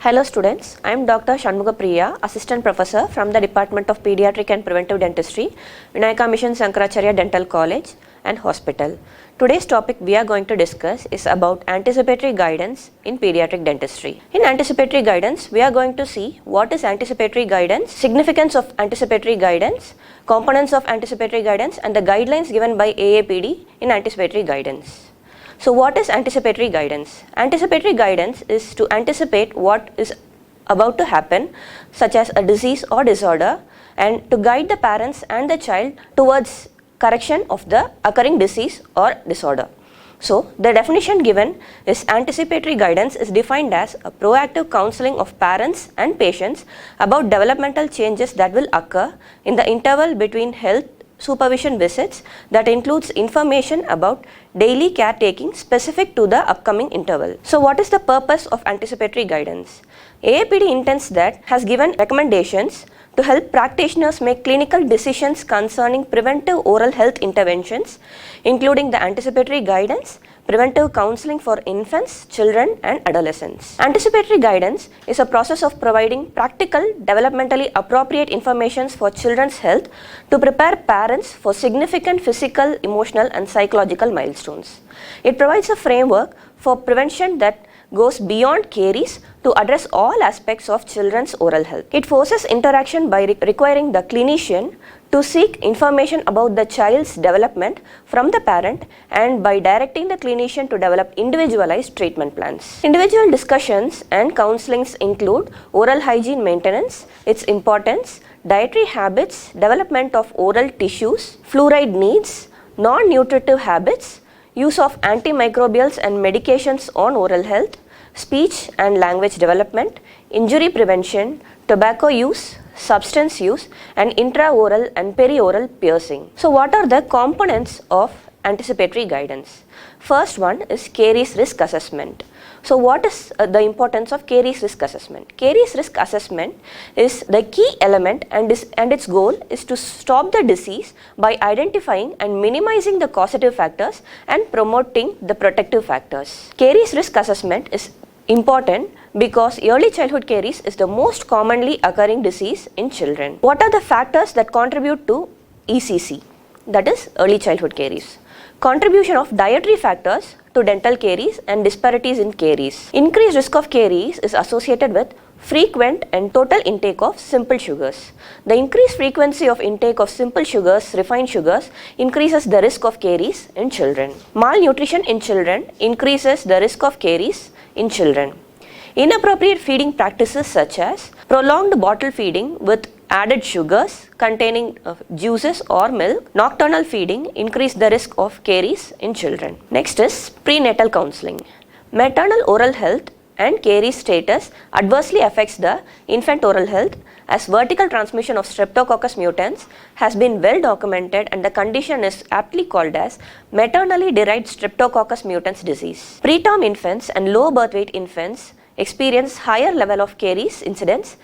Hello students, I am Dr. Shanmugapriya, Assistant Professor from the Department of Pediatric and Preventive Dentistry, Vinayaka Mission Shankaracharya Dental College and Hospital. Today's topic we are going to discuss is about anticipatory guidance in pediatric dentistry. In anticipatory guidance, we are going to see what is anticipatory guidance, significance of anticipatory guidance, components of anticipatory guidance, and the guidelines given by AAPD in anticipatory guidance. So what is anticipatory guidance? Anticipatory guidance is to anticipate what is about to happen, such as a disease or disorder, and to guide the parents and the child towards correction of the occurring disease or disorder. So the definition given is anticipatory guidance is defined as a proactive counseling of parents and patients about developmental changes that will occur in the interval between health supervision visits that includes information about daily caretaking specific to the upcoming interval. So what is the purpose of anticipatory guidance? AAPD intends that has given recommendations to help practitioners make clinical decisions concerning preventive oral health interventions, including the anticipatory guidance, preventive counseling for infants, children and adolescents. Anticipatory guidance is a process of providing practical, developmentally appropriate information for children's health to prepare parents for significant physical, emotional and psychological milestones. It provides a framework for prevention that goes beyond caries to address all aspects of children's oral health. It forces interaction by requiring the clinician to seek information about the child's development from the parent and by directing the clinician to develop individualized treatment plans. Individual discussions and counselings include oral hygiene maintenance, its importance, dietary habits, development of oral tissues, fluoride needs, non-nutritive habits, use of antimicrobials and medications on oral health, speech and language development, injury prevention, tobacco use, substance use and intraoral and perioral piercing. So what are the components of anticipatory guidance? First one is caries risk assessment. So what is the importance of caries risk assessment? Caries risk assessment is the key element and its goal is to stop the disease by identifying and minimizing the causative factors and promoting the protective factors. Caries risk assessment is important because early childhood caries is the most commonly occurring disease in children. What are the factors that contribute to ECC, that is early childhood caries? Contribution of dietary factors to dental caries and disparities in caries. Increased risk of caries is associated with frequent and total intake of simple sugars. The increased frequency of intake of simple sugars, refined sugars, increases the risk of caries in children. Malnutrition in children increases the risk of caries in children. Inappropriate feeding practices such as prolonged bottle feeding with added sugars containing juices or milk, nocturnal feeding increase the risk of caries in children. Next is prenatal counseling. Maternal oral health and caries status adversely affects the infant oral health as vertical transmission of Streptococcus mutans has been well documented and the condition is aptly called as maternally derived Streptococcus mutans disease. Preterm infants and low birth weight infants experience higher level of caries incidence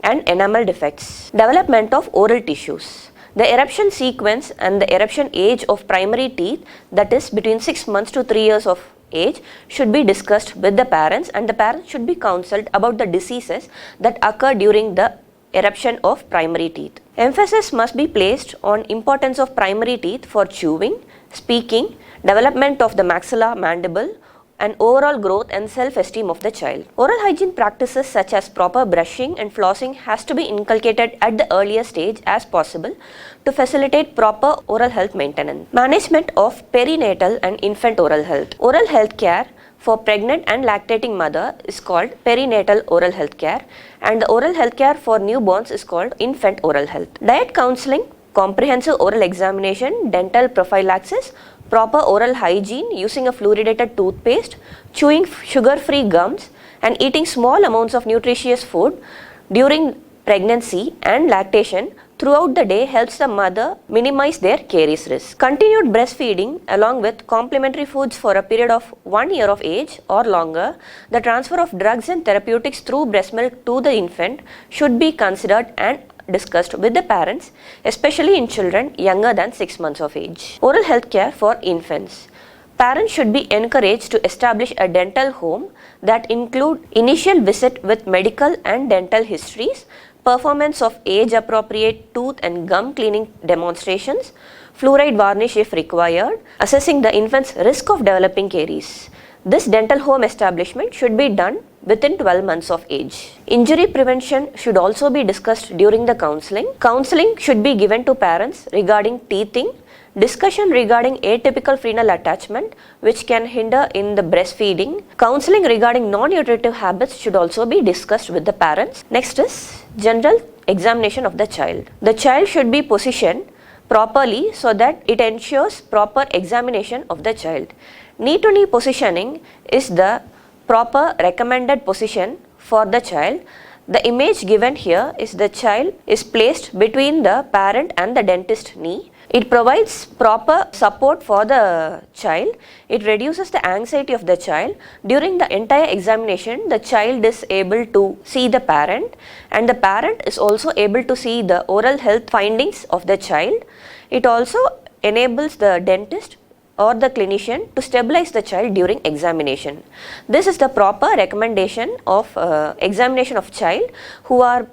and enamel defects. Development of oral tissues. The eruption sequence and the eruption age of primary teeth, that is between 6 months to 3 years of age, should be discussed with the parents and the parents should be counseled about the diseases that occur during the eruption of primary teeth. Emphasis must be placed on importance of primary teeth for chewing, speaking, development of the maxilla mandible, and overall growth and self-esteem of the child. Oral hygiene practices such as proper brushing and flossing has to be inculcated at the earliest stage as possible to facilitate proper oral health maintenance. Management of perinatal and infant oral health. Oral health care for pregnant and lactating mother is called perinatal oral health care and the oral health care for newborns is called infant oral health. Diet counseling, comprehensive oral examination, dental prophylaxis, proper oral hygiene using a fluoridated toothpaste, chewing sugar-free gums and eating small amounts of nutritious food during pregnancy and lactation throughout the day helps the mother minimize their caries risk. Continued breastfeeding along with complementary foods for a period of 1 year of age or longer, the transfer of drugs and therapeutics through breast milk to the infant should be considered and discussed with the parents, especially in children younger than 6 months of age. Oral health care for infants. Parents should be encouraged to establish a dental home that include initial visit with medical and dental histories, performance of age-appropriate tooth and gum cleaning demonstrations, fluoride varnish if required, assessing the infant's risk of developing caries. This dental home establishment should be done within 12 months of age. Injury prevention should also be discussed during the counseling. Counseling should be given to parents regarding teething, discussion regarding atypical frenal attachment which can hinder in the breastfeeding. Counseling regarding non-nutritive habits should also be discussed with the parents. Next is general examination of the child. The child should be positioned properly so that it ensures proper examination of the child. Knee-to-knee positioning is the proper recommended position for the child. The image given here is the child is placed between the parent and the dentist knee. It provides proper support for the child. It reduces the anxiety of the child. During the entire examination, the child is able to see the parent and the parent is also able to see the oral health findings of the child. It also enables the dentist or the clinician to stabilize the child during examination. This is the proper recommendation of examination of child who are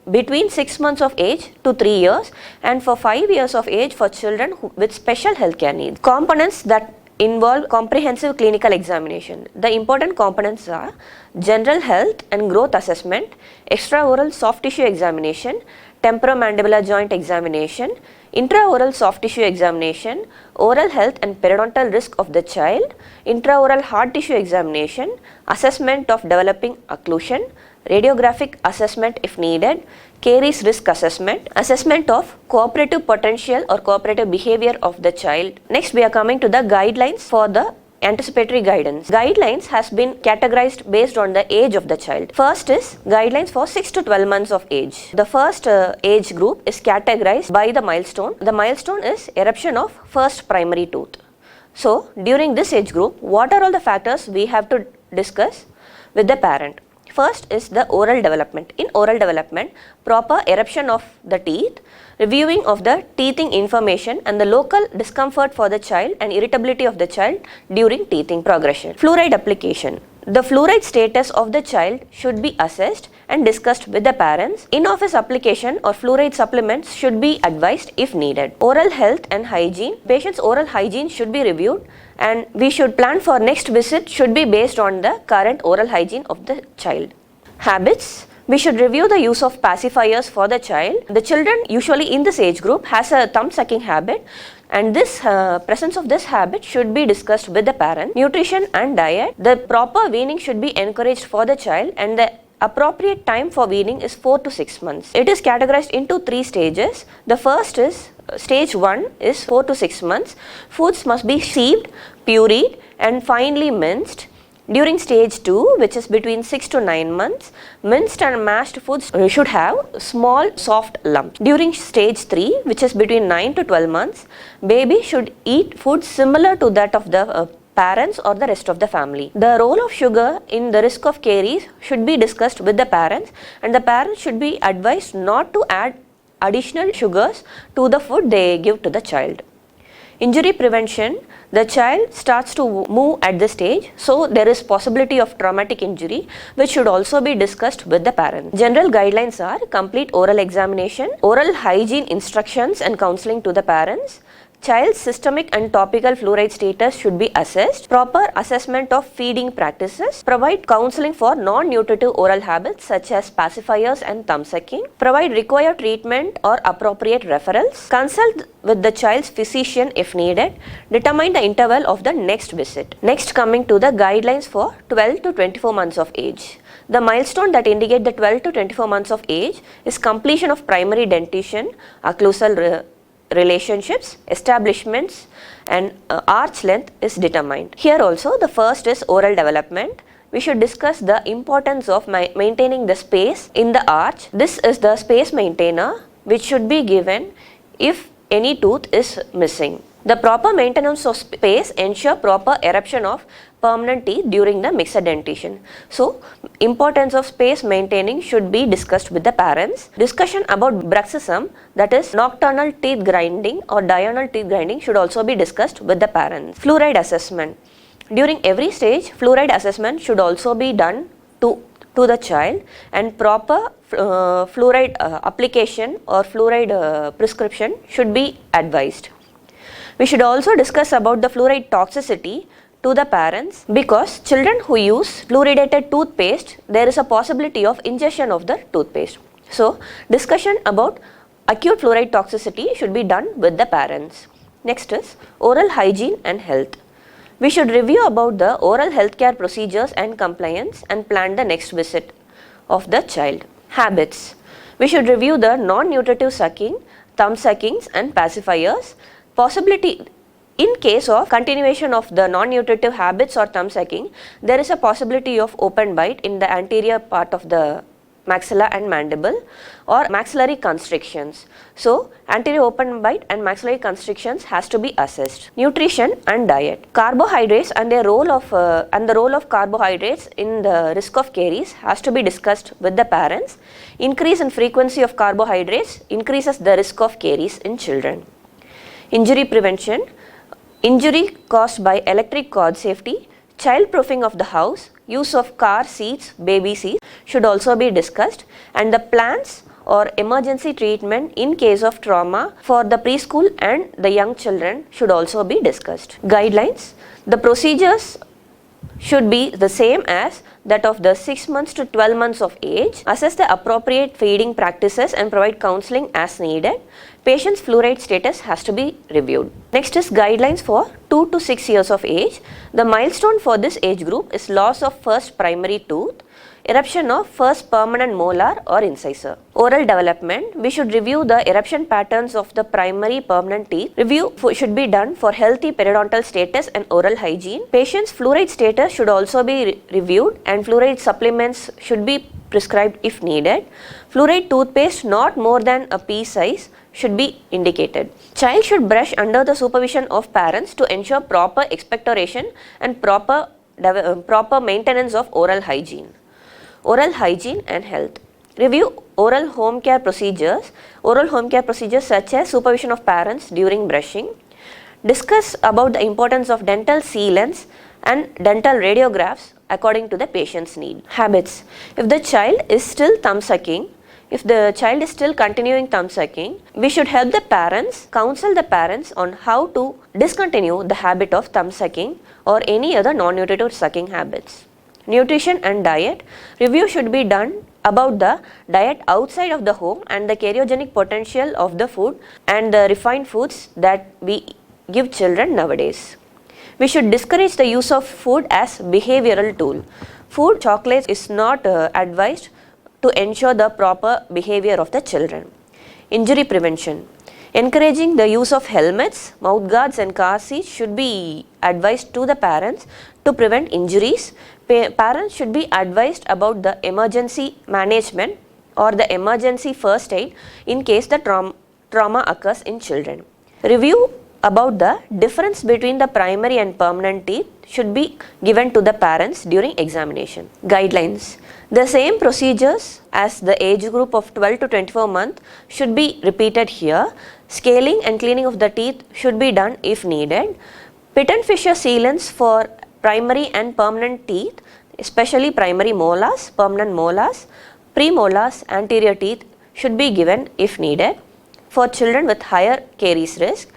between 6 months of age to 3 years and for 5 years of age for children with special healthcare needs. Components that involve comprehensive clinical examination. The important components are general health and growth assessment, extraoral soft tissue examination, temporomandibular joint examination, intraoral soft tissue examination, oral health and periodontal risk of the child, intraoral hard tissue examination, assessment of developing occlusion, radiographic assessment if needed, caries risk assessment, assessment of cooperative potential or cooperative behavior of the child. Next, we are coming to the guidelines for the anticipatory guidance. Guidelines has been categorized based on the age of the child. First is guidelines for 6 to 12 months of age. The first age group is categorized by the milestone. The milestone is eruption of first primary tooth. So, during this age group, what are all the factors we have to discuss with the parent? First is the oral development. In oral development, proper eruption of the teeth, reviewing of the teething information and the local discomfort for the child and irritability of the child during teething progression. Fluoride application. The fluoride status of the child should be assessed and discussed with the parents. In-office application or fluoride supplements should be advised if needed. Oral health and hygiene. Patient's oral hygiene should be reviewed and we should plan for next visit should be based on the current oral hygiene of the child. Habits. We should review the use of pacifiers for the child. The children usually in this age group has a thumb sucking habit and this presence of this habit should be discussed with the parent. Nutrition and diet. The proper weaning should be encouraged for the child and the appropriate time for weaning is 4 to 6 months. It is categorized into 3 stages. The first is stage 1 is 4 to 6 months. Foods must be sieved, pureed and finely minced. During stage 2, which is between 6 to 9 months, minced and mashed foods should have small soft lumps. During stage 3, which is between 9 to 12 months, baby should eat food similar to that of the parents or the rest of the family. The role of sugar in the risk of caries should be discussed with the parents and the parents should be advised not to add additional sugars to the food they give to the child. Injury prevention. The child starts to move at this stage, so there is possibility of traumatic injury which should also be discussed with the parents. General guidelines are complete oral examination, oral hygiene instructions and counseling to the parents. Child's systemic and topical fluoride status should be assessed. Proper assessment of feeding practices. Provide counseling for non-nutritive oral habits such as pacifiers and thumb sucking. Provide required treatment or appropriate referrals. Consult with the child's physician if needed. Determine the interval of the next visit. Next, coming to the guidelines for 12 to 24 months of age. The milestone that indicate the 12 to 24 months of age is completion of primary dentition, occlusal relationships, establishments and arch length is determined. Here also the first is oral development. We should discuss the importance of maintaining the space in the arch. This is the space maintainer which should be given if any tooth is missing. The proper maintenance of space ensure proper eruption of permanent teeth during the mixed dentition. So, importance of space maintaining should be discussed with the parents. Discussion about bruxism, that is nocturnal teeth grinding or diurnal teeth grinding, should also be discussed with the parents. Fluoride assessment. During every stage, fluoride assessment should also be done to the child, and proper fluoride application or fluoride prescription should be advised. We should also discuss about the fluoride toxicity to the parents, because children who use fluoridated toothpaste, there is a possibility of ingestion of the toothpaste. So, discussion about acute fluoride toxicity should be done with the parents. Next is oral hygiene and health. We should review about the oral healthcare procedures and compliance and plan the next visit of the child. Habits. We should review the non-nutritive sucking, thumb suckings and pacifiers. Possibility, in case of continuation of the non-nutritive habits or thumb sucking, there is a possibility of open bite in the anterior part of the maxilla and mandible or maxillary constrictions. So, anterior open bite and maxillary constrictions has to be assessed. Nutrition and diet. Carbohydrates and the role of carbohydrates in the risk of caries has to be discussed with the parents. Increase in frequency of carbohydrates increases the risk of caries in children. Injury prevention. Injury caused by electric cord safety, child proofing of the house, use of car seats, baby seats should also be discussed, and the plans or emergency treatment in case of trauma for the preschool and the young children should also be discussed. Guidelines. The procedures should be the same as that of the 6 months to 12 months of age. Assess the appropriate feeding practices and provide counseling as needed. Patient's fluoride status has to be reviewed. Next is guidelines for 2 to 6 years of age. The milestone for this age group is loss of first primary tooth, eruption of first permanent molar or incisor. Oral development. We should review the eruption patterns of the primary permanent teeth. Review should be done for healthy periodontal status and oral hygiene. Patient's fluoride status should also be reviewed, and fluoride supplements should be prescribed if needed. Fluoride toothpaste not more than a pea size should be indicated. Child should brush under the supervision of parents to ensure proper expectoration and proper maintenance of oral hygiene. Oral hygiene and health. Review oral home care procedures. Oral home care procedures such as supervision of parents during brushing. Discuss about the importance of dental sealants and dental radiographs according to the patient's need. Habits. If the child is still thumb sucking, if the child is still continuing thumb sucking, we should help the parents, counsel the parents on how to discontinue the habit of thumb sucking or any other non-nutritive sucking habits. Nutrition and diet. Review should be done about the diet outside of the home and the cariogenic potential of the food and the refined foods that we give children nowadays. We should discourage the use of food as behavioral tool. Food, chocolates is not advised to ensure the proper behavior of the children. Injury prevention. Encouraging the use of helmets, mouth guards and car seats should be advised to the parents to prevent injuries. Parents should be advised about the emergency management or the emergency first aid in case the trauma occurs in children. Review about the difference between the primary and permanent teeth should be given to the parents during examination. Guidelines. The same procedures as the age group of 12 to 24 months should be repeated here. Scaling and cleaning of the teeth should be done if needed. Pit and fissure sealants for primary and permanent teeth, especially primary molars, permanent molars, premolars, anterior teeth should be given if needed. For children with higher caries risk,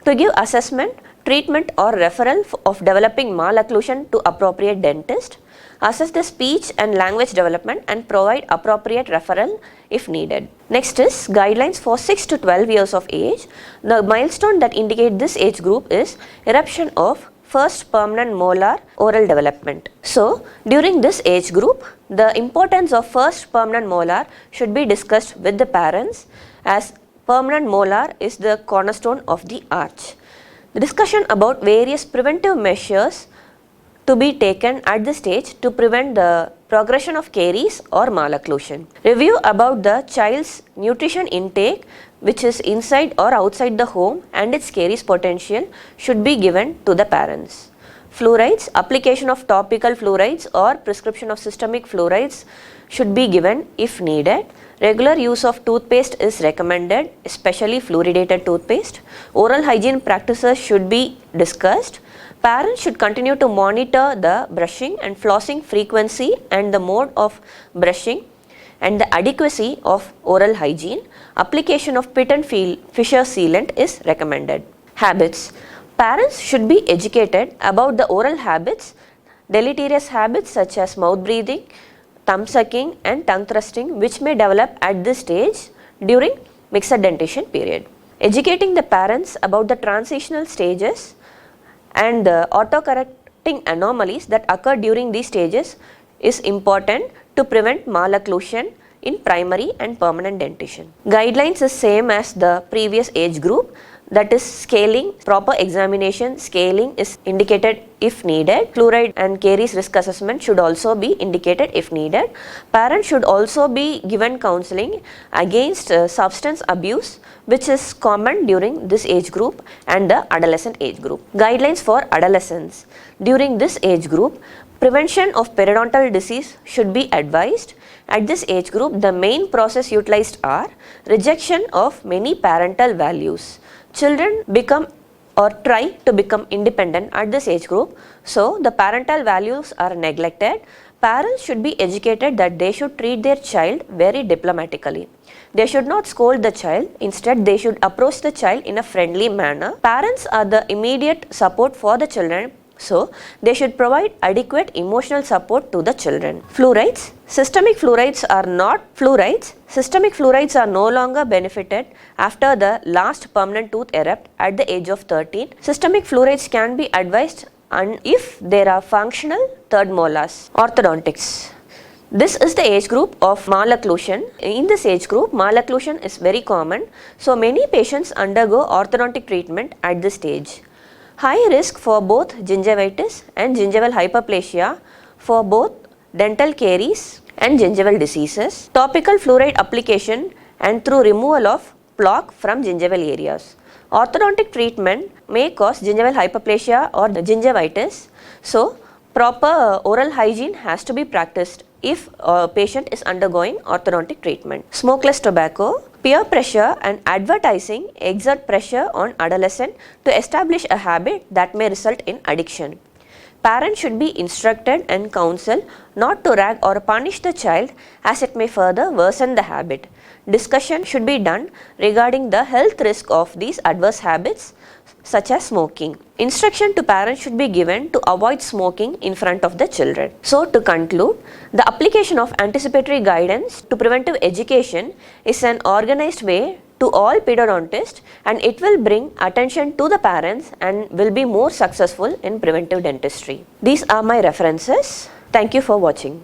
to give assessment, treatment or referral of developing malocclusion to appropriate dentist, assess the speech and language development and provide appropriate referral if needed. Next is guidelines for 6 to 12 years of age. The milestone that indicate this age group is eruption of first permanent molar oral development. So, during this age group, the importance of first permanent molar should be discussed with the parents, as permanent molar is the cornerstone of the arch. The discussion about various preventive measures to be taken at this stage to prevent the progression of caries or malocclusion. Review about the child's nutrition intake which is inside or outside the home and its caries potential should be given to the parents. Fluorides, application of topical fluorides or prescription of systemic fluorides should be given if needed. Regular use of toothpaste is recommended, especially fluoridated toothpaste. Oral hygiene practices should be discussed. Parents should continue to monitor the brushing and flossing frequency and the mode of brushing and the adequacy of oral hygiene. Application of pit and fissure sealant is recommended. Habits. Parents should be educated about the oral habits, deleterious habits such as mouth breathing, thumb sucking and tongue thrusting which may develop at this stage during mixed dentition period. Educating the parents about the transitional stages and the autocorrecting anomalies that occur during these stages is important to prevent malocclusion in primary and permanent dentition. Guidelines is same as the previous age group, that is scaling, proper examination, scaling is indicated if needed. Fluoride and caries risk assessment should also be indicated if needed. Parents should also be given counseling against substance abuse which is common during this age group and the adolescent age group. Guidelines for adolescents. During this age group, prevention of periodontal disease should be advised. At this age group, the main process utilized are rejection of many parental values. Children become or try to become independent at this age group, so the parental values are neglected. Parents should be educated that they should treat their child very diplomatically. They should not scold the child, instead they should approach the child in a friendly manner. Parents are the immediate support for the children, so they should provide adequate emotional support to the children. Fluorides. Systemic fluorides are not fluorides. Systemic fluorides are no longer benefited after the last permanent tooth erupt at the age of 13. Systemic fluorides can be advised if there are functional third molars. Orthodontics. This is the age group of malocclusion. In this age group, malocclusion is very common, so many patients undergo orthodontic treatment at this stage. High risk for both gingivitis and gingival hyperplasia for both dental caries and gingival diseases. Topical fluoride application and through removal of plaque from gingival areas. Orthodontic treatment may cause gingival hyperplasia or gingivitis, so proper oral hygiene has to be practiced if a patient is undergoing orthodontic treatment. Smokeless tobacco. Peer pressure and advertising exert pressure on adolescent to establish a habit that may result in addiction. Parents should be instructed and counseled not to rag or punish the child as it may further worsen the habit. Discussion should be done regarding the health risk of these adverse habits such as smoking. Instruction to parents should be given to avoid smoking in front of the children. So to conclude, the application of anticipatory guidance to preventive education is an organized way to all periodontists, and it will bring attention to the parents and will be more successful in preventive dentistry. These are my references. Thank you for watching.